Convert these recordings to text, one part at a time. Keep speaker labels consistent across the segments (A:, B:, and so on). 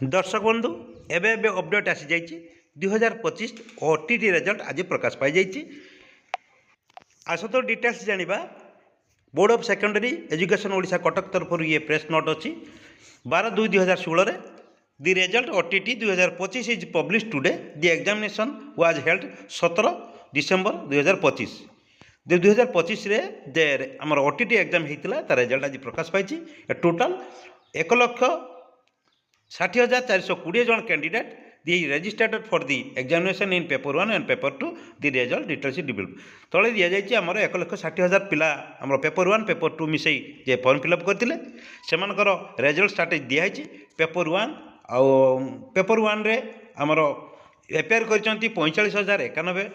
A: दर्शक बंधु एबे एबे अपडेट आसी जाइए 2025 ओटीटी रिजल्ट आज प्रकाश पाई जाइए। आस तो डिटेल्स जानिबा board of secondary education Odisha Cuttack तरफ ये प्रेस नोट अच्छी 12/2/2016 the result OTT 2025 is publish today the examination was held 17 December 2025। 2025 रे जे आमर ओटीटी एग्जाम होता तार रिजल्ट आज प्रकाश पाई। टोटाल 1,60,420 जन candidate the registered for the examination in paper 1 and paper 2 the result details develop तले दि जाइए आमर 1,60,000 पिला आमर पेपर 1 पेपर 2 मिसई जे फॉर्म फिलअप करते सेमानकर रिजल्ट स्टार्ट दिखाई। पेपर 1 आउ पेपर 1 रे आमर एपियर कर 45,091,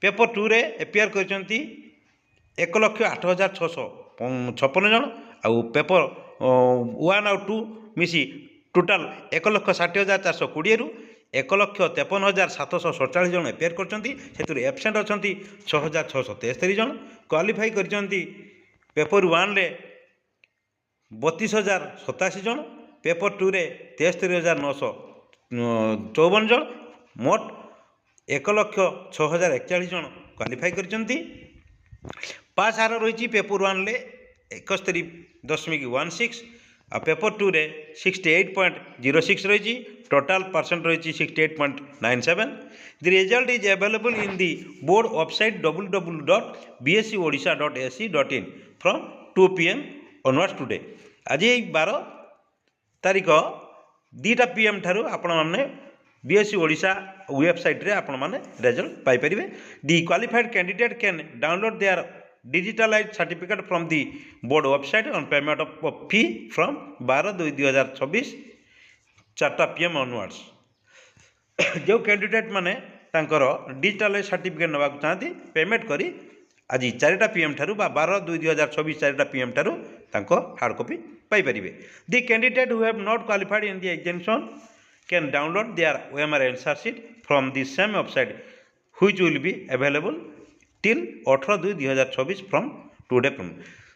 A: पेपर 2 रे एपियर कर 1,08,656 जन आउ पेपर 1 आउ 2 मिसी टोटाल 1,60,420 रु 1,53,747 जन एपियर कर एबसेंट अच्छा 6,673 जन क्वालिफाई कर पेपर 1 रे 32,087 जन पेपर 2 रे 73,954 जन मोट 1,06,041 जन क्वालिफाई कर पास हार रही पेपर 1 रे 71.16 आ पेपर 2 रे 68.06 रही टोटाल परसेंट रही 68.97। The result is available in the board website www.bscodisha.ac.in from 2 PM onwards today. आज 12 तारीख 2 PM ठारू आपण माने बीएससी ओडिशा वेबसाइट रे आपण माने रिजल्ट पाई परिबे। The qualified candidate can download their digitalized certificate from the board website on payment of fee from 12/2/2026 4 PM onwards। जो कैंडिडेट माने तांकर डिजिटलाइज सर्टिफिकेट नवा चाहती पेमेंट करी आज 4 PM ठारू 12/2/2026 4 PM ठारू तांको हार्ड कॉपी पाई परिबे। The candidate who have not qualified in the examination can download their OMR answer sheet from the same website which will be available till 18/2/2026 from today from.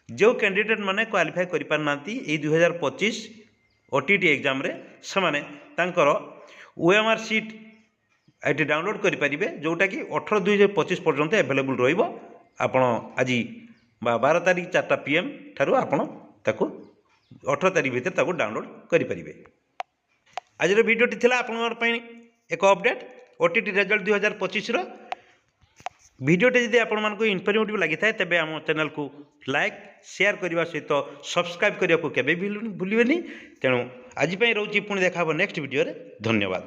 A: जो candidate माने qualify करि पार नांती ए 2025 OTT exam रे समाने तांकर OMR sheet eighty download करि परिबे जोटा कि 18/2/2025 पर्यंत अवेलेबल रहिबो। आपण आज 12 तारीख 4 PM ठारू आपण ताको 18 तारीख भीतर ताको डाउनलोड करि परिबे। आज वीडियोटी थिला आपण एक अपडेट ओटीटी रिजल्ट 2025 रो वीडियोटी जदि आपण मानक इनफॉर्मेटिव लगी था तेबे आम चैनल को लाइक शेयर करने सहित सब्सक्राइब करने को केबे भी भूलिबेनी। तेणु आज रोची पुणी देखा नेक्स्ट वीडियो रे। धन्यवाद।